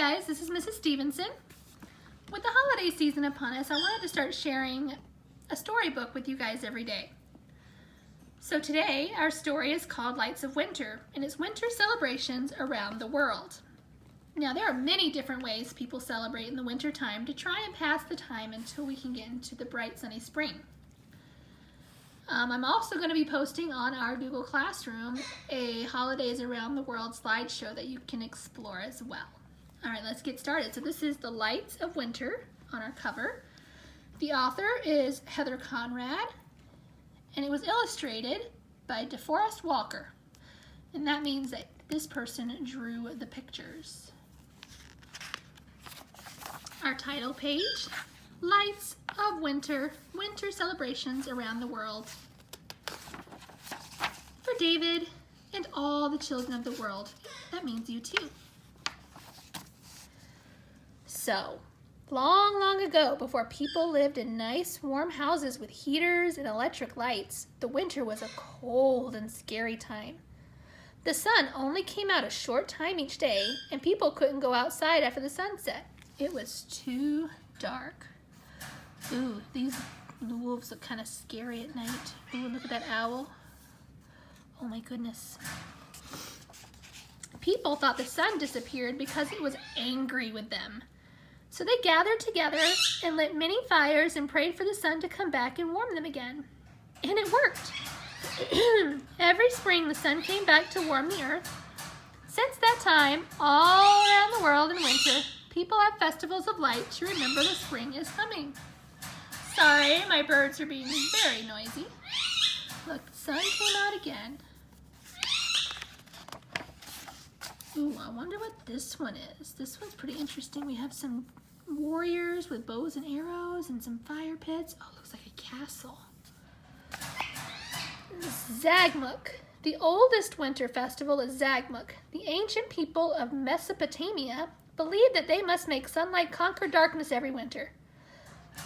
guys, this is Mrs. Stevenson. With the holiday season upon us, I wanted to start sharing a storybook with you guys every day. So today, our story is called Lights of Winter, and it's winter celebrations around the world. Now, there are many different ways people celebrate in the winter time to try and pass the time until we can get into the bright sunny spring. I'm also going to be posting on our Google Classroom a Holidays Around the World slideshow that you can explore as well. All right, let's get started. So this is the Lights of Winter on our cover. The author is Heather Conrad, and it was illustrated by DeForest Walker. And that means that this person drew the pictures. Our title page, Lights of Winter, Winter Celebrations Around the World. For David and all the children of the world. That means you too. So, long, long ago, before people lived in nice, warm houses with heaters and electric lights, the winter was a cold and scary time. The sun only came out a short time each day, and people couldn't go outside after the sunset. It was too dark. Ooh, the wolves look kind of scary at night. Ooh, look at that owl. Oh my goodness. People thought the sun disappeared because it was angry with them. So they gathered together and lit many fires and prayed for the sun to come back and warm them again. And it worked. Every spring the sun came back to warm the earth. Since that time, all around the world in winter, people have festivals of light to remember the spring is coming. Sorry, my birds are being very noisy. Look, the sun came out again. Ooh, I wonder what this one is. This one's pretty interesting. We have some warriors with bows and arrows and some fire pits. Oh, it looks like a castle. Zagmuk. The oldest winter festival is Zagmuk. The ancient people of Mesopotamia believed that they must make sunlight conquer darkness every winter.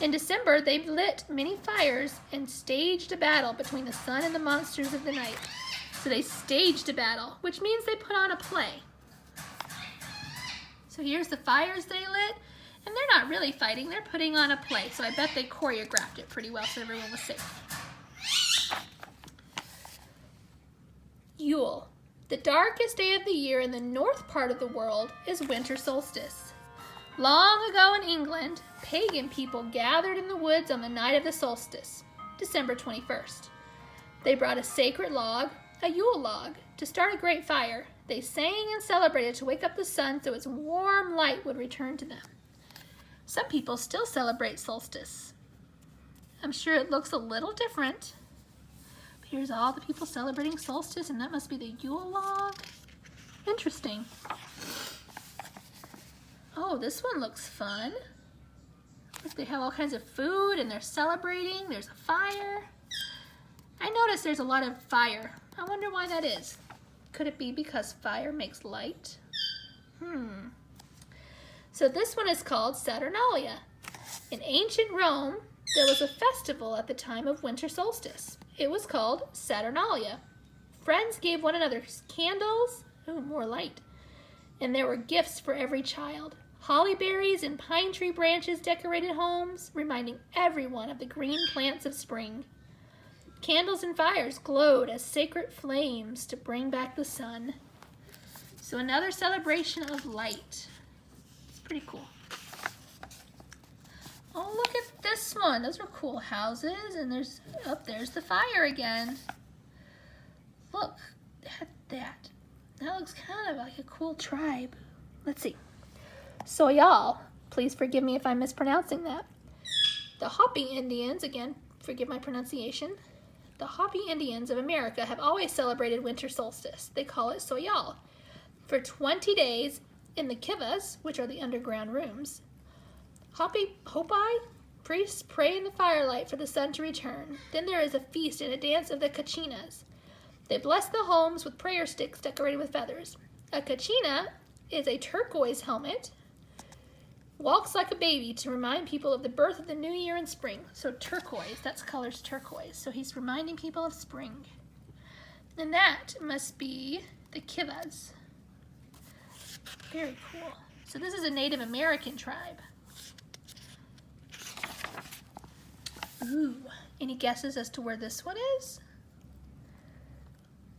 In December, they lit many fires and staged a battle between the sun and the monsters of the night. So they staged a battle, which means they put on a play. So here's the fires they lit, and they're not really fighting, they're putting on a play. So I bet they choreographed it pretty well so everyone was safe. Yule. The darkest day of the year in the north part of the world is winter solstice. Long ago in England, pagan people gathered in the woods on the night of the solstice, December 21st. They brought a sacred log, a Yule log, to start a great fire. They sang and celebrated to wake up the sun so its warm light would return to them. Some people still celebrate solstice. I'm sure it looks a little different. But here's all the people celebrating solstice, and that must be the Yule log. Interesting. Oh, this one looks fun. Look, they have all kinds of food and they're celebrating. There's a fire. I noticed there's a lot of fire. I wonder why that is. Could it be because fire makes light? So this one is called Saturnalia. In ancient Rome, there was a festival at the time of winter solstice. It was called Saturnalia. Friends gave one another candles, more light, and there were gifts for every child. Holly berries and pine tree branches decorated homes, reminding everyone of the green plants of spring. Candles and fires glowed as sacred flames to bring back the sun. So another celebration of light. It's pretty cool. Oh, look at this one. Those are cool houses, and there's the fire again. Look at that. That looks kind of like a cool tribe. Let's see. Soyal. Please forgive me if I'm mispronouncing that. The Hopi Indians, again, forgive my pronunciation. The Hopi Indians of America have always celebrated winter solstice. They call it Soyal. For 20 days in the kivas, which are the underground rooms, Hopi priests pray in the firelight for the sun to return. Then there is a feast and a dance of the kachinas. They bless the homes with prayer sticks decorated with feathers. A kachina is a turquoise helmet, walks like a baby to remind people of the birth of the new year in spring. So turquoise, that's color's turquoise. So he's reminding people of spring. And that must be the kivas. Very cool. So this is a Native American tribe. Ooh, any guesses as to where this one is?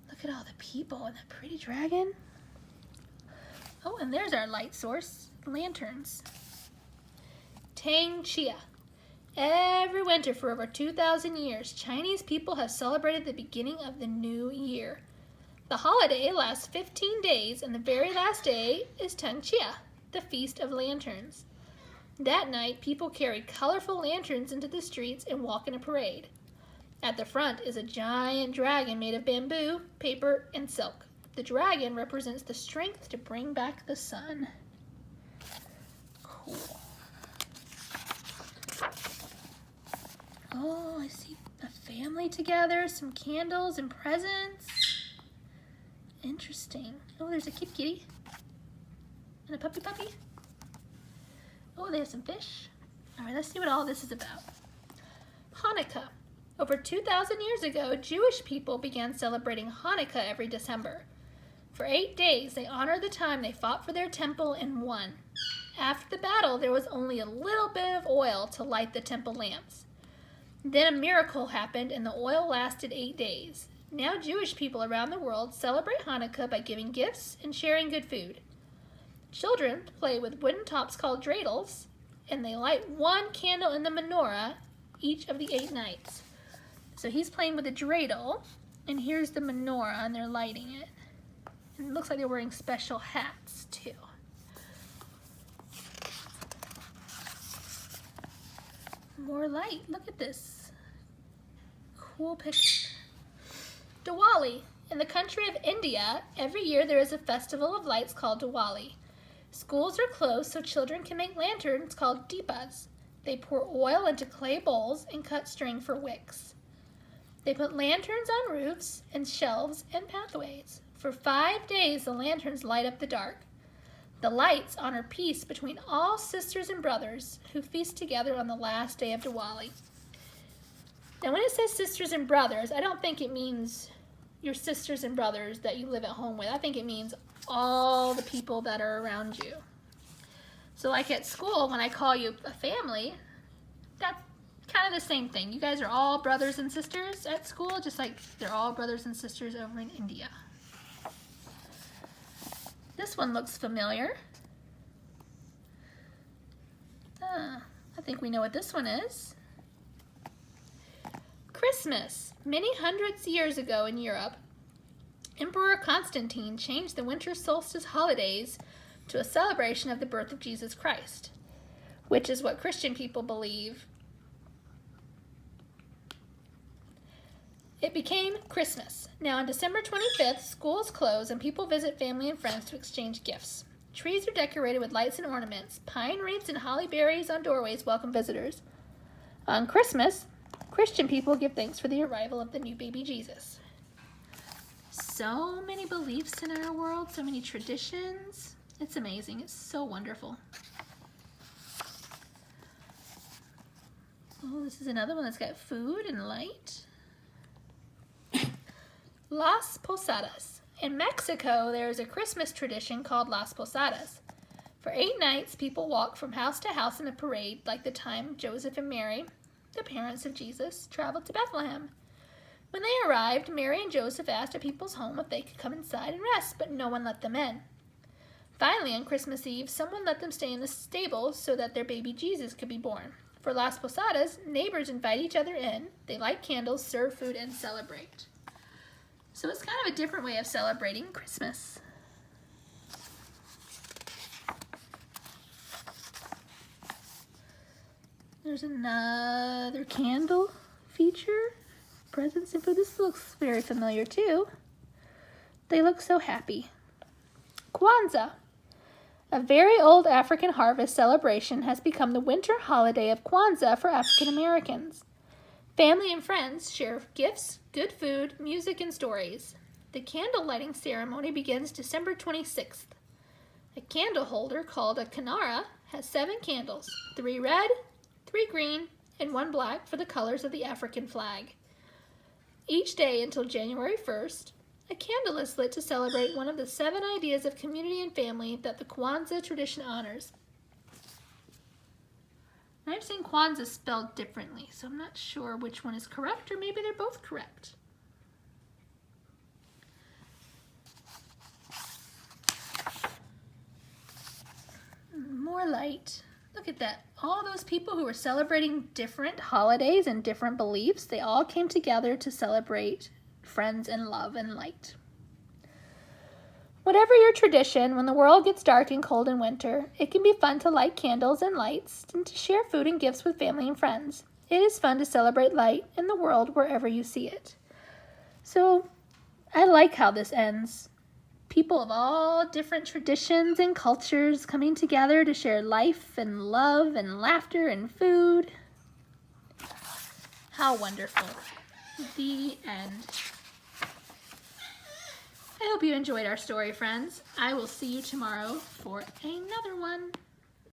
Look at all the people and that pretty dragon. Oh, and there's our light source, lanterns. Tang Chia. Every winter for over 2,000 years, Chinese people have celebrated the beginning of the new year. The holiday lasts 15 days, and the very last day is Tang Chia, the Feast of Lanterns. That night, people carry colorful lanterns into the streets and walk in a parade. At the front is a giant dragon made of bamboo, paper, and silk. The dragon represents the strength to bring back the sun. Cool. Oh, I see a family together, some candles and presents. Interesting. Oh, there's a kitty and a puppy. Oh, they have some fish. All right, let's see what all this is about. Hanukkah. Over 2,000 years ago, Jewish people began celebrating Hanukkah every December. For 8 days, they honored the time they fought for their temple and won. After the battle, there was only a little bit of oil to light the temple lamps. Then a miracle happened and the oil lasted 8 days. Now Jewish people around the world celebrate Hanukkah by giving gifts and sharing good food. Children play with wooden tops called dreidels, and they light one candle in the menorah each of the 8 nights. So he's playing with a dreidel, and here's the menorah, and they're lighting it. And it looks like they're wearing special hats, too. More light. Look at this. Cool picture. Diwali. In the country of India, every year there is a festival of lights called Diwali. Schools are closed so children can make lanterns called deepas. They pour oil into clay bowls and cut string for wicks. They put lanterns on roofs and shelves and pathways. For 5 days, the lanterns light up the dark. The lights honor peace between all sisters and brothers who feast together on the last day of Diwali. Now, when it says sisters and brothers, I don't think it means your sisters and brothers that you live at home with. I think it means all the people that are around you. So like at school, when I call you a family, that's kind of the same thing. You guys are all brothers and sisters at school, just like they're all brothers and sisters over in India. This one looks familiar. I think we know what this one is. Christmas. Many hundreds of years ago in Europe, Emperor Constantine changed the winter solstice holidays to a celebration of the birth of Jesus Christ, which is what Christian people believe. It became Christmas. Now on December 25th, schools close and people visit family and friends to exchange gifts. Trees are decorated with lights and ornaments. Pine wreaths and holly berries on doorways welcome visitors. On Christmas, Christian people give thanks for the arrival of the new baby Jesus. So many beliefs in our world, so many traditions. It's amazing. It's so wonderful. Oh, this is another one that's got food and light. Las Posadas. In Mexico, there is a Christmas tradition called Las Posadas. For 8 nights, people walk from house to house in a parade like the time Joseph and Mary, the parents of Jesus, traveled to Bethlehem. When they arrived, Mary and Joseph asked at people's home if they could come inside and rest, but no one let them in. Finally, on Christmas Eve, someone let them stay in the stable so that their baby Jesus could be born. For Las Posadas, neighbors invite each other in, they light candles, serve food, and celebrate. So it's kind of a different way of celebrating Christmas. There's another candle feature. Presents and food. This looks very familiar too. They look so happy. Kwanzaa. A very old African harvest celebration has become the winter holiday of Kwanzaa for African Americans. Family and friends share gifts, good food, music, and stories. The candle lighting ceremony begins December 26th. A candle holder called a kinara has 7 candles, 3 red, 3 green, and 1 black for the colors of the African flag. Each day until January 1st, A candle is lit to celebrate one of the 7 ideas of community and family that the Kwanzaa tradition honors. I've seen Kwanzaa spelled differently, so I'm not sure which one is correct, or maybe they're both correct. More light. Look at that. All those people who were celebrating different holidays and different beliefs, they all came together to celebrate friends and love and light. Whatever your tradition, when the world gets dark and cold in winter, it can be fun to light candles and lights and to share food and gifts with family and friends. It is fun to celebrate light in the world wherever you see it. So I like how this ends. People of all different traditions and cultures coming together to share life and love and laughter and food. How wonderful. The end. I hope you enjoyed our story, friends. I will see you tomorrow for another one.